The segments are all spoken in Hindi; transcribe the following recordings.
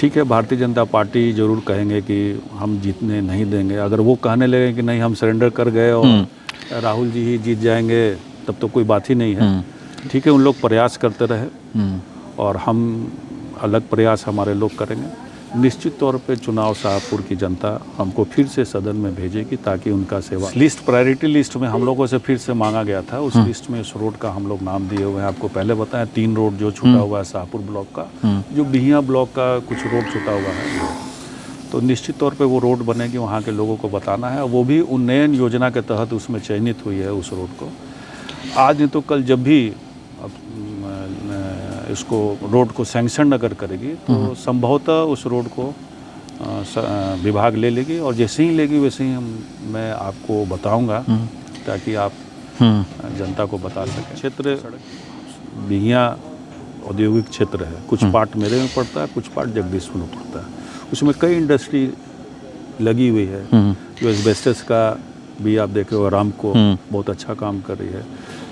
ठीक है, भारतीय जनता पार्टी जरूर कहेंगे कि हम जीतने नहीं देंगे। अगर वो कहने लगे कि नहीं हम सरेंडर कर गए और राहुल जी ही जीत जाएंगे, तब तो कोई बात ही नहीं है। ठीक है, उन लोग प्रयास करते रहे और हम अलग प्रयास हमारे लोग करेंगे। निश्चित तौर पे चुनाव शाहपुर की जनता हमको फिर से सदन में भेजेगी ताकि उनका सेवा लिस्ट, प्रायोरिटी लिस्ट में हम लोगों से फिर से मांगा गया था। उस लिस्ट में इस रोड का हम लोग नाम दिए हुए हैं। आपको पहले बताया 3 रोड जो छूटा हुआ है शाहपुर ब्लॉक का, जो बिहिया ब्लॉक का कुछ रोड छूटा हुआ है, तो निश्चित तौर पे वो रोड बनेगी। वहाँ के लोगों को बताना है, वो भी उन्नयन योजना के तहत उसमें चयनित हुई है उस रोड को। आज नहीं तो कल जब भी इसको रोड को सैंक्शन अगर करेगी तो संभवतः उस रोड को विभाग ले लेगी, और जैसे ही लेगी वैसे ही मैं आपको बताऊंगा ताकि आप जनता को बता सकें। क्षेत्र बिहिया औद्योगिक क्षेत्र है, कुछ पार्ट मेरे में पड़ता है, कुछ पार्ट जगदीशपुर में पड़ता है। उसमें कई इंडस्ट्री लगी हुई है, जो एस्बेस्टस का भी आप देखे हो, रामको बहुत अच्छा काम कर रही है।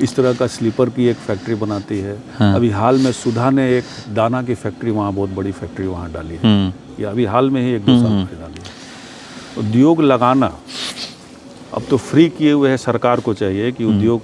इस तरह का स्लीपर की एक फैक्ट्री बनाती है। अभी हाल में सुधा ने एक दाना की फैक्ट्री, वहाँ बहुत बड़ी फैक्ट्री वहाँ डाली है, या अभी हाल में ही 1-2 साल पहले डाली है। उद्योग लगाना अब तो फ्री किए हुए है, सरकार को चाहिए कि उद्योग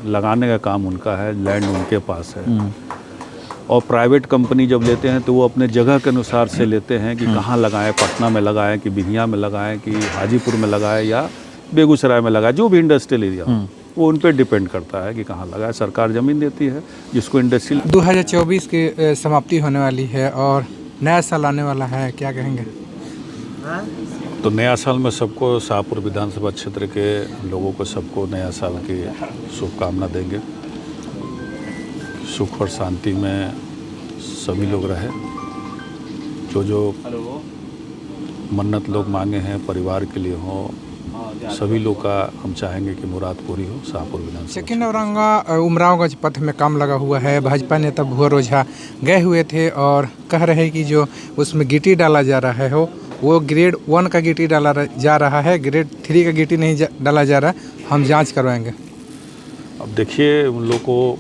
लगाने का काम उनका है, लैंड उनके पास है। और प्राइवेट कंपनी जब लेते हैं तो वो अपने जगह के अनुसार से लेते हैं कि कहाँ लगाएं, पटना में लगाएं कि बिहिया में लगाएं कि हाजीपुर में लगाएं या बेगूसराय में लगाएं, जो भी इंडस्ट्रियल एरिया वो उन पर डिपेंड करता है कि कहाँ लगाए। सरकार ज़मीन देती है जिसको इंडस्ट्रियल। 2024 की समाप्ति होने वाली है और नया साल आने वाला है, क्या कहेंगे? तो नया साल में सबको, शाहपुर विधानसभा क्षेत्र के लोगों को सबको नया साल की शुभकामना देंगे। सुख और शांति में सभी लोग रहे। जो मन्नत लोग मांगे हैं परिवार के लिए हो, सभी लोग का हम चाहेंगे कि मुराद पूरी हो। शाहपुर विधानसभा सेकंड औरंगा उमरावगंज पथ में काम लगा हुआ है। भाजपा नेता भुवर ओझा गए हुए थे और कह रहे हैं कि जो उसमें गिट्टी डाला जा रहा है वो ग्रेड 1 का गिट्टी डाला जा रहा है, ग्रेड 3 का गिट्टी नहीं डाला जा रहा। हम जांच करवाएंगे। अब देखिए, उन लोग को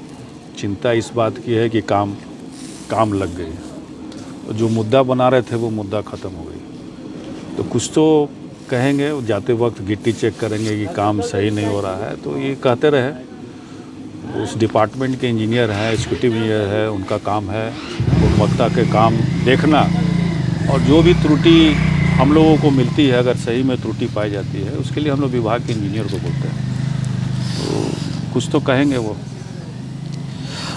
चिंता इस बात की है कि काम लग गई। जो मुद्दा बना रहे थे वो मुद्दा ख़त्म हो गई। तो कुछ तो कहेंगे, जाते वक्त गिट्टी चेक करेंगे कि काम सही नहीं हो रहा है, तो ये कहते रहे। उस डिपार्टमेंट के इंजीनियर हैं, एग्जीक्यूटिव इंजीनियर है, उनका काम है गुणवत्ता के काम देखना, और जो भी त्रुटि हम लोगों को मिलती है, अगर सही में त्रुटि पाई जाती है, उसके लिए हम लोग विभाग के इंजीनियर को बोलते हैं। तो कुछ तो कहेंगे वो।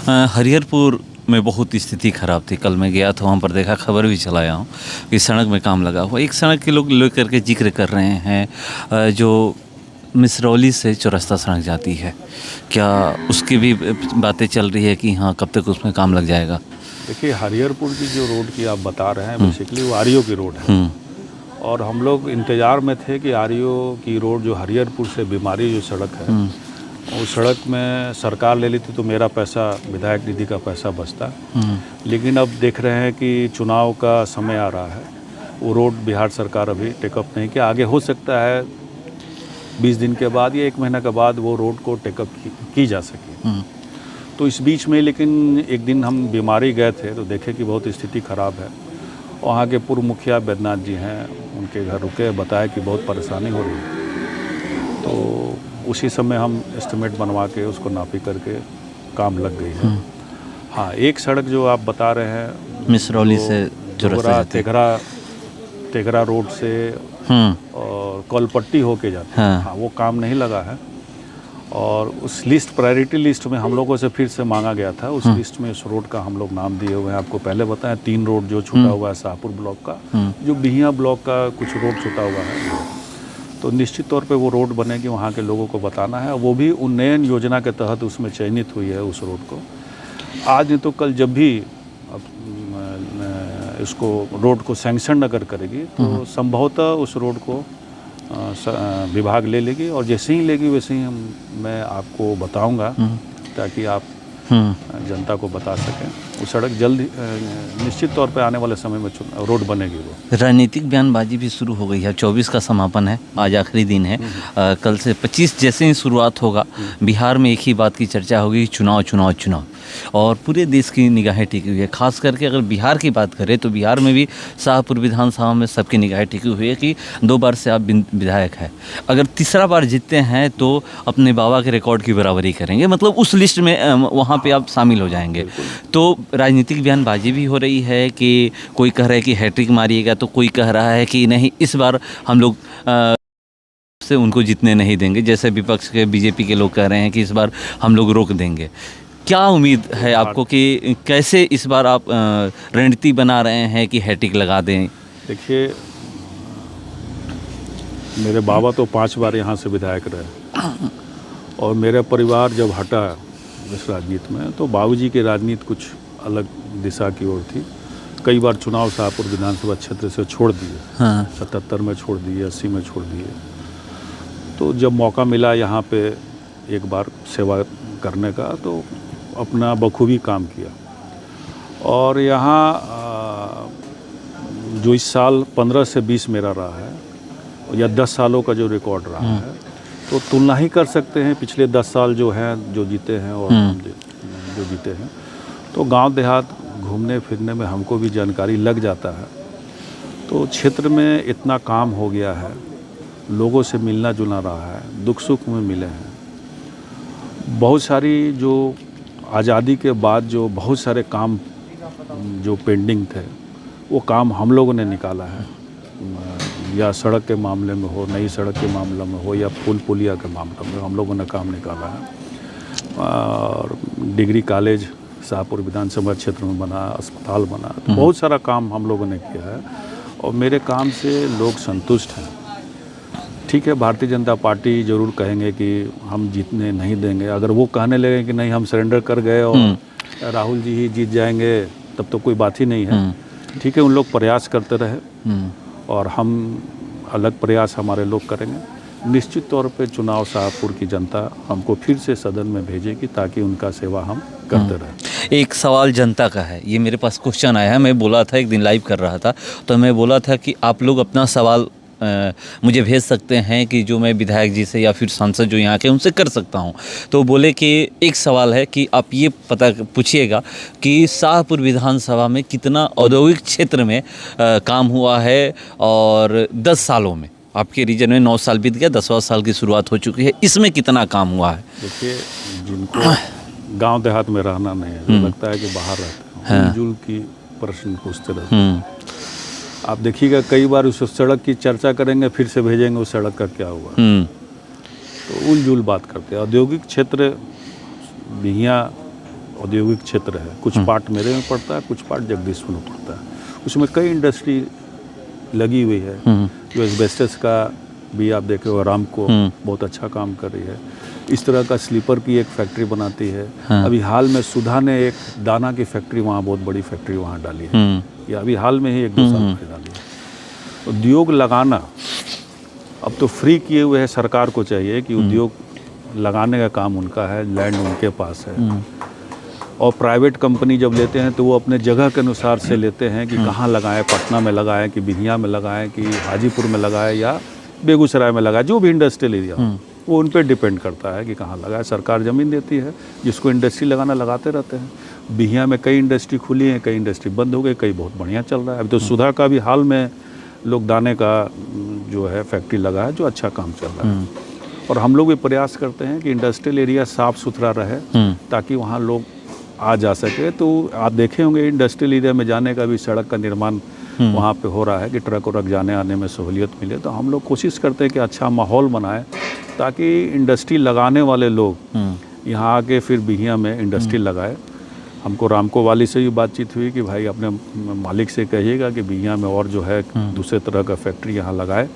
हरिहरपुर में बहुत स्थिति ख़राब थी। कल मैं गया था वहाँ पर, देखा, खबर भी चलाया हूँ कि सड़क में काम लगा हुआ। एक सड़क के लोग लेकर के जिक्र कर रहे हैं जो मिसरौली से चौरस्ता सड़क जाती है, क्या उसकी भी बातें चल रही है कि हाँ कब तक उसमें काम लग जाएगा? देखिए, हरिहरपुर की जो रोड की आप बता रहे हैं, बेसिकली वो आरईओ की रोड है, और हम लोग इंतज़ार में थे कि आरईओ की रोड जो हरिहरपुर से बीमारी जो सड़क है, उस सड़क में सरकार ले लेती तो मेरा पैसा, विधायक निधि का पैसा बचता। लेकिन अब देख रहे हैं कि चुनाव का समय आ रहा है, वो रोड बिहार सरकार अभी टेकअप नहीं किया। आगे हो सकता है 20 दिन के बाद या 1 महीना के बाद वो रोड को टेकअप की जा सके। तो इस बीच में, लेकिन एक दिन हम बीमारी गए थे तो देखे कि बहुत स्थिति ख़राब है। वहाँ के पूर्व मुखिया बैद्यनाथ जी हैं, उनके घर रुके, बताया कि बहुत परेशानी हो रही है। तो उसी समय हम एस्टिमेट बनवा के उसको नापी करके काम लग गई है। हाँ, एक सड़क जो आप बता रहे हैं मिसरौली से चौरस्ता तेघरा रोड से और कलपट्टी होके जाते हैं, हाँ, वो काम नहीं लगा है। और उस लिस्ट, प्रायोरिटी लिस्ट में हम लोगों से फिर से मांगा गया था। उस लिस्ट में उस रोड का हम लोग नाम दिए हुए हैं। आपको पहले बताया 3 रोड जो छूटा हुआ है शाहपुर ब्लॉक का, जो बिहिया ब्लॉक का कुछ रोड छूटा हुआ है, तो निश्चित तौर पे वो रोड बनेगी। वहाँ के लोगों को बताना है, वो भी उन्नयन योजना के तहत उसमें चयनित हुई है उस रोड को। आज नहीं तो कल जब भी इसको रोड को सैंक्शन अगर करेगी तो संभवतः उस रोड को विभाग ले लेगी, और जैसे ही लेगी वैसे ही मैं आपको बताऊंगा ताकि आप जनता को बता सकें। वो सड़क जल्द निश्चित तौर पे आने वाले समय में रोड बनेगी। वो राजनीतिक बयानबाजी भी शुरू हो गई है। 24 का समापन है, आज आखिरी दिन है। कल से 25 जैसे ही शुरुआत होगा, बिहार में एक ही बात की चर्चा होगी, चुनाव चुनाव चुनाव। और पूरे देश की निगाहें टिकी हुई है। खास करके अगर बिहार की बात करें तो बिहार में भी शाहपुर विधानसभा में सबकी निगाहें टिकी हुई है कि 2 बार से आप विधायक हैं। अगर तीसरा बार जीतते हैं तो अपने बाबा के रिकॉर्ड की बराबरी करेंगे, मतलब उस लिस्ट में वहाँ पे आप शामिल हो जाएंगे। तो राजनीतिक बयानबाजी भी हो रही है कि कोई कह रहा है कि हैट्रिक मारिएगा, तो कोई कह रहा है कि नहीं इस बार हम लोग से उनको जीतने नहीं देंगे, जैसे विपक्ष के बीजेपी के लोग कह रहे हैं कि इस बार हम लोग रोक देंगे। क्या उम्मीद है आपको कि कैसे इस बार आप रणनीति बना रहे हैं कि हैट्रिक लगा दें? देखिए, मेरे बाबा तो 5 बार यहाँ से विधायक रहे और मेरा परिवार जब हटा इस राजनीति में तो बाबूजी की राजनीति कुछ अलग दिशा की ओर थी। कई बार चुनाव शाहपुर विधानसभा क्षेत्र से छोड़ दिए। हाँ। 77 में छोड़ दिए, 80 में छोड़ दिए। तो जब मौका मिला यहाँ पे एक बार सेवा करने का तो अपना बखूबी काम किया। और यहाँ जो इस साल 15 से 20 मेरा रहा है या 10 सालों का जो रिकॉर्ड रहा है, तो तुलना ही कर सकते हैं पिछले 10 साल जो हैं, जो जीते हैं और हम जो जीते हैं। तो गांव देहात घूमने फिरने में हमको भी जानकारी लग जाता है। तो क्षेत्र में इतना काम हो गया है, लोगों से मिलना जुलना रहा है, दुख सुख में मिले हैं। बहुत सारी जो आज़ादी के बाद जो बहुत सारे काम जो पेंडिंग थे वो काम हम लोगों ने निकाला है, या सड़क के मामले में हो, नई सड़क के मामले में हो, या पुल पुलिया के मामले में हम लोगों ने काम निकाला है। और डिग्री कॉलेज शाहपुर विधानसभा क्षेत्र में बना, अस्पताल बना, तो बहुत सारा काम हम लोगों ने किया है और मेरे काम से लोग संतुष्ट हैं। ठीक है, भारतीय जनता पार्टी ज़रूर कहेंगे कि हम जीतने नहीं देंगे। अगर वो कहने लगे कि नहीं हम सरेंडर कर गए और राहुल जी ही जीत जाएंगे, तब तो कोई बात ही नहीं है। ठीक है, उन लोग प्रयास करते रहे और हम अलग प्रयास हमारे लोग करेंगे। निश्चित तौर पे चुनाव शाहपुर की जनता हमको फिर से सदन में भेजेगी ताकि उनका सेवा हम करते रहें। एक सवाल जनता का है, ये मेरे पास क्वेश्चन आया है। मैं बोला था एक दिन लाइव कर रहा था तो मैं बोला था कि आप लोग अपना सवाल मुझे भेज सकते हैं कि जो मैं विधायक जी से या फिर सांसद जो यहाँ के उनसे कर सकता हूँ। तो बोले कि एक सवाल है कि आप ये पता पूछिएगा कि शाहपुर विधानसभा में कितना औद्योगिक क्षेत्र में काम हुआ है और 10 सालों में आपके रीजन में 9 साल बीत गया, 10वां साल की शुरुआत हो चुकी है, इसमें कितना काम हुआ है? देखिए, जिनको गांव देहात में रहना नहीं है, जो लगता है कि बाहर रहते हैं, मिलजुल की प्रश्न पूछते रहते हैं। आप देखिएगा कई बार उस सड़क की चर्चा करेंगे, फिर से भेजेंगे उस सड़क का क्या हुआ, तो उलझुल बात करते हैं। औद्योगिक क्षेत्र बिहिया औद्योगिक क्षेत्र है, कुछ पार्ट मेरे में पड़ता है, कुछ पार्ट जगदीशपुर में पड़ता है। उसमें कई इंडस्ट्री लगी हुई है। जो एस्बेस्टस का भी आप देखे हो, रामको बहुत अच्छा काम कर रही है। इस तरह का स्लीपर की एक फैक्ट्री बनाती है। अभी हाल में सुधा ने एक दाना की फैक्ट्री, वहाँ बहुत बड़ी फैक्ट्री वहाँ डाली है, या अभी हाल में ही 1-2 साल पहले डाली है। उद्योग लगाना अब तो फ्री किए हुए है, सरकार को चाहिए कि उद्योग लगाने का काम उनका है, लैंड उनके पास है। और प्राइवेट कंपनी जब लेते हैं तो वो अपने जगह के अनुसार से लेते हैं कि कहाँ लगाएं, पटना में लगाएं कि बिहिया में लगाएं कि हाजीपुर में लगाएं या बेगूसराय में लगाएं, जो भी इंडस्ट्रियल एरिया वो उन पर डिपेंड करता है कि कहाँ लगाएं। सरकार ज़मीन देती है, जिसको इंडस्ट्री लगाना लगाते रहते हैं। बिहिया में कई इंडस्ट्री खुली हैं, कई इंडस्ट्री बंद हो गई, कई बहुत बढ़िया चल रहा है। अभी तो सुधा का भी हाल में लोग दाने का जो है फैक्ट्री लगा है, जो अच्छा काम चल रहा है। और हम लोग भी प्रयास करते हैं कि इंडस्ट्रियल एरिया साफ़ सुथरा रहे ताकि वहाँ लोग आ जा सके। तो आप देखे होंगे इंडस्ट्रियल एरिया में जाने का भी सड़क का निर्माण वहाँ पे हो रहा है कि ट्रक व्रक जाने आने में सहूलियत मिले। तो हम लोग कोशिश करते हैं कि अच्छा माहौल बनाए ताकि इंडस्ट्री लगाने वाले लोग यहाँ आके फिर बिहिया में इंडस्ट्री लगाए। हमको रामको वाली से भी बातचीत हुई कि भाई अपने मालिक से कहिएगा कि बिहिया में और जो है दूसरे तरह का फैक्ट्री यहाँ लगाए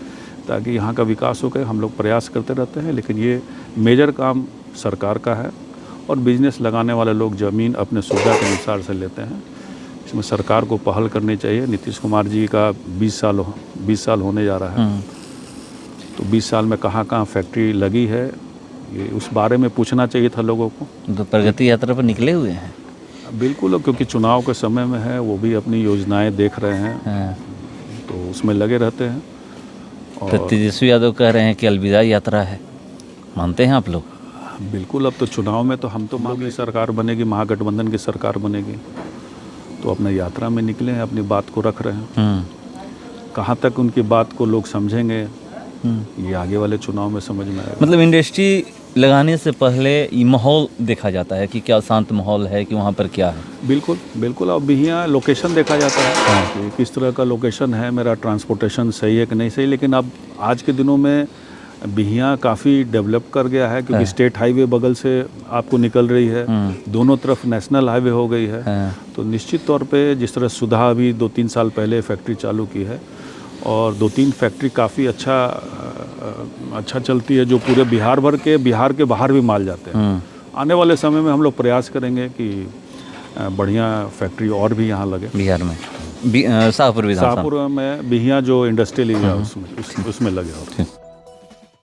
ताकि यहाँ का विकास हो। हम लोग प्रयास करते रहते हैं, लेकिन ये मेजर काम सरकार का है और बिजनेस लगाने वाले लोग ज़मीन अपने सुविधा के अनुसार से लेते हैं। इसमें सरकार को पहल करनी चाहिए। नीतीश कुमार जी का 20 साल होने जा रहा है, तो 20 साल में कहाँ कहाँ फैक्ट्री लगी है, ये उस बारे में पूछना चाहिए था लोगों को। तो प्रगति यात्रा पर निकले हुए हैं बिल्कुल, क्योंकि चुनाव के समय में है, वो भी अपनी योजनाएं देख रहे हैं, तो उसमें लगे रहते हैं। तो तेजस्वी यादव कह रहे हैं कि अलविदा यात्रा है, मानते हैं आप लोग? बिल्कुल, अब तो चुनाव में तो हम तो की सरकार बनेगी, महागठबंधन की सरकार बनेगी, तो अपने यात्रा में निकले हैं, अपनी बात को रख रहे हैं। कहाँ तक उनकी बात को लोग समझेंगे ये आगे वाले चुनाव में समझ में आएगा। मतलब इंडस्ट्री लगाने से पहले ये माहौल देखा जाता है कि क्या शांत माहौल है, कि वहाँ पर क्या है। बिल्कुल बिल्कुल, अब बिहियाँ लोकेशन देखा जाता है कि किस तरह का लोकेशन है, मेरा ट्रांसपोर्टेशन सही है कि नहीं सही। लेकिन अब आज के दिनों में बिहियाँ काफ़ी डेवलप कर गया है, क्योंकि स्टेट हाईवे बगल से आपको निकल रही है, दोनों तरफ नेशनल हाईवे हो गई है। तो निश्चित तौर पे जिस तरह सुधा अभी 2-3 साल पहले फैक्ट्री चालू की है, और 2-3 फैक्ट्री काफ़ी अच्छा चलती है, जो पूरे बिहार के बाहर भी माल जाते हैं। आने वाले समय में हम लोग प्रयास करेंगे कि बढ़िया फैक्ट्री और भी यहाँ लगे बिहार में। शाहपुर शाहपुर में बिहियाँ जो इंडस्ट्रियल एरिया उसमें लगे।